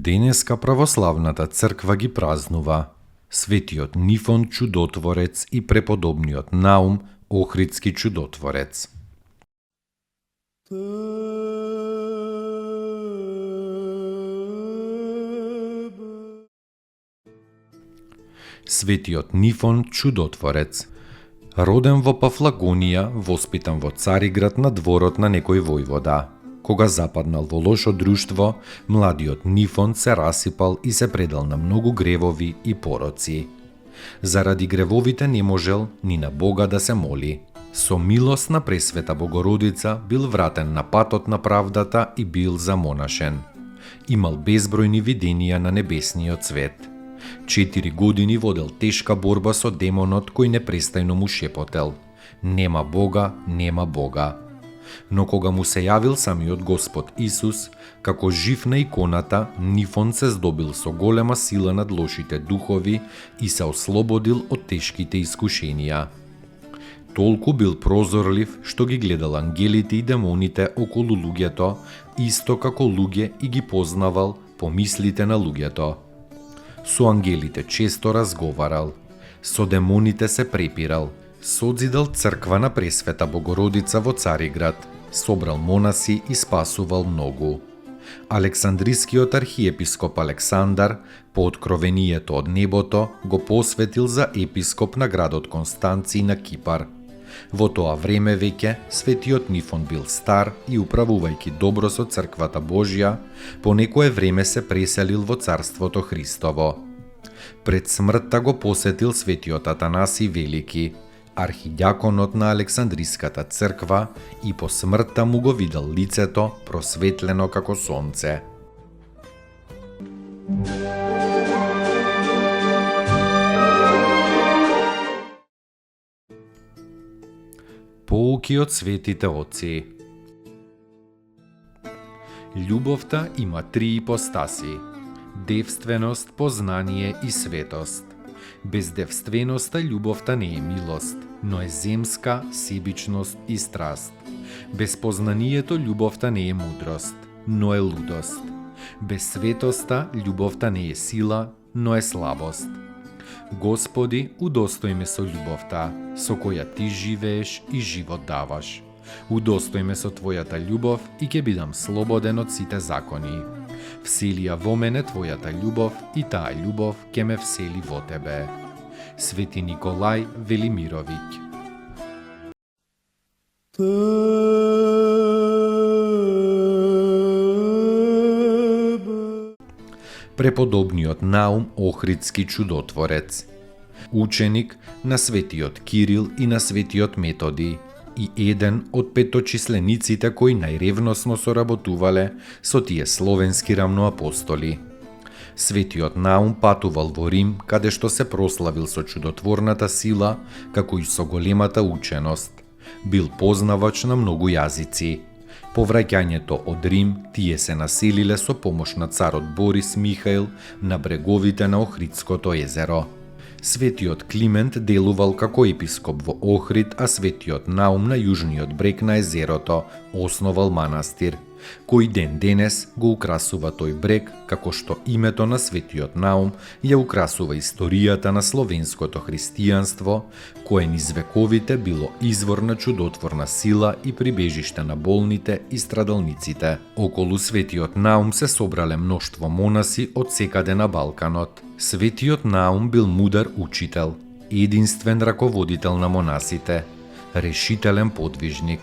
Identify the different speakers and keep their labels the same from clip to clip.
Speaker 1: Денеска православната црква ги празнува светиот Нифон чудотворец и преподобниот Наум Охридски чудотворец. Светиот Нифон чудотворец, роден во Пафлагонија, воспитан во Цариград на дворот на некој војвода. Кога западнал во лошо друштво, младиот Нифон се расипал и се предал на многу гревови и пороци. Заради гревовите не можел ни на Бога да се моли. Со милост на Пресвета Богородица бил вратен на патот на правдата и бил замонашен. Имал безбројни виденија на небесниот свет. 4 години водел тешка борба со демонот кој непрестајно му шепотел: "Нема Бога, нема Бога." Но кога му се јавил самиот Господ Исус, како жив на иконата, Нифон се здобил со голема сила над лошите духови и се ослободил од тешките искушенија. Толку бил прозорлив што ги гледал ангелите и демоните околу луѓето, исто како луѓе, и ги познавал по мислите на луѓето. Со ангелите често разговарал, со демоните се препирал, созидал црква на Пресвета Богородица во Цариград, собрал монаси и спасувал многу. Александрискиот архиепископ Александар, по откровението од небото, го посветил за епископ на градот Констанци на Кипар. Во тоа време веќе светиот Нифон бил стар и, управувајќи добро со црквата Божја, по некое време се преселил во Царството Христово. Пред смртта го посетил светиот Атанаси Велики, архидјаконот на Александриската црква, и по смртта му го видел лицето просветлено како сонце. Поуки од светите отци. Љубовта има 3 ипостаси: девственост, познание и светост. Без девственоста љубовта не е милост, но е земска, себичност и страст. Без познанието љубовта не е мудрост, но е лудост. Без светоста љубовта не е сила, но е слабост. Господи, удостој ме со љубовта, со која Ти живееш и живот даваш. Удостој ме со Твојата љубов и ќе бидам слободен од сите закони. Всели ја во мене Твојата љубов и таа љубов ќе ме всели во Тебе. Свети Николај Велимировиќ. Преподобниот Наум Охридски чудотворец, ученик на светиот Кирил и на светиот Методи, и еден од петочислениците кои најревносно соработувале со тие словенски рамноапостоли. Светиот Наум патувал во Рим, каде што се прославил со чудотворната сила, како и со големата ученост. Бил познавач на многу јазици. По враќањето од Рим, тие се населиле со помош на царот Борис Михаил на бреговите на Охридското езеро. Светиот Климент делувал како епископ во Охрид, а светиот Наум на јужниот брег на езерото основал манастир, кој ден денес го украсува тој брег, како што името на светиот Наум ја украсува историјата на словенското христијанство, кое низ вековите било извор на чудотворна сила и прибежиште на болните и страдалниците. Околу светиот Наум се собрале мноштво монаси од секаде на Балканот. Светиот Наум бил мудар учител, единствен раководител на монасите, решителен подвижник,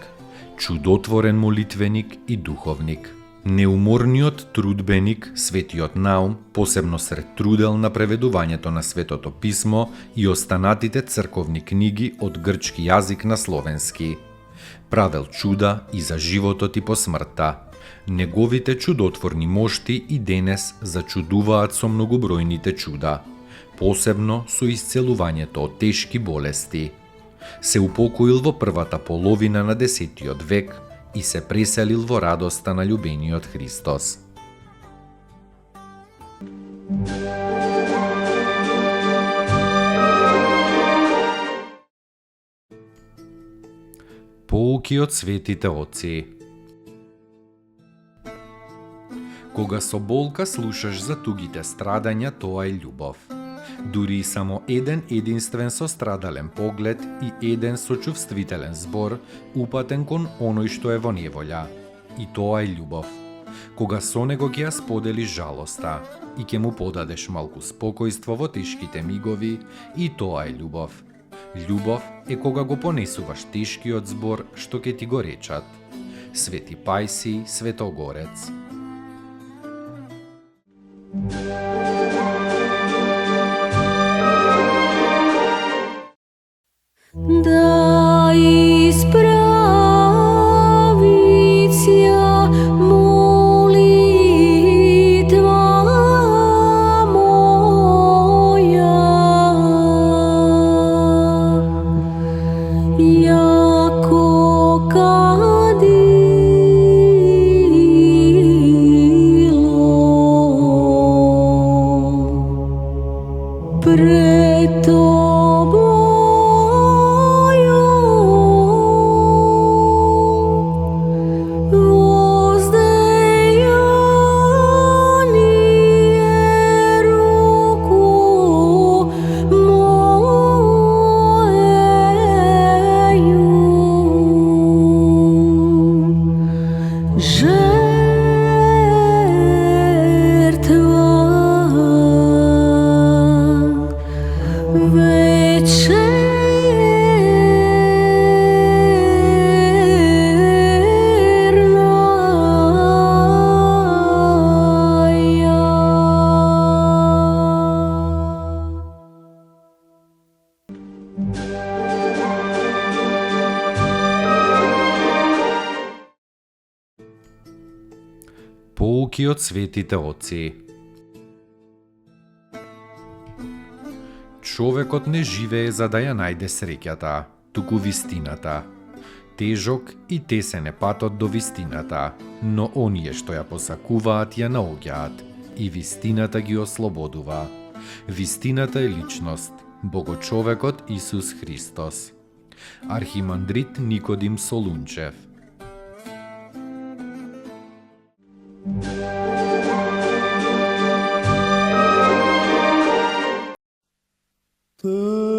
Speaker 1: чудотворен молитвеник и духовник. Неуморниот трудбеник, светиот Наум, посебно се трудел на преведувањето на Светото писмо и останатите црковни книги од грчки јазик на словенски. Правел чуда и за животот и по смртта. Неговите чудотворни мошти и денес зачудуваат со многобројните чуда, посебно со исцелувањето од тешки болести. Се упокоил во првата половина на 10 век и се преселил во радоста на љубениот Христос. Поуки од светите оци. Кога со болка слушаш за тугите страдања, тоа е љубов. Дури и само еден единствен сострадален поглед и еден сочувствителен збор упатен кон оној што е во неволја. И тоа е љубов. Кога со него ќе ја споделиш жалоста и ќе му подадеш малку спокојство во тешките мигови, и тоа е љубов. Љубов е кога го понесуваш тешкиот збор што ќе ти го речат. Свети Пајси Светогорец.
Speaker 2: Да исправит ся молитва моя, яко кадило пред
Speaker 1: Поуки од светите оци. Човекот не живее за да ја најде среќата, туку вистината. Тежок и тесен е патот до вистината, но оние што ја посакуваат ја наоѓаат и вистината ги ослободува. Вистината е личност, Богочовекот Исус Христос. Архимандрит Никодим Солунчев.
Speaker 3: Ты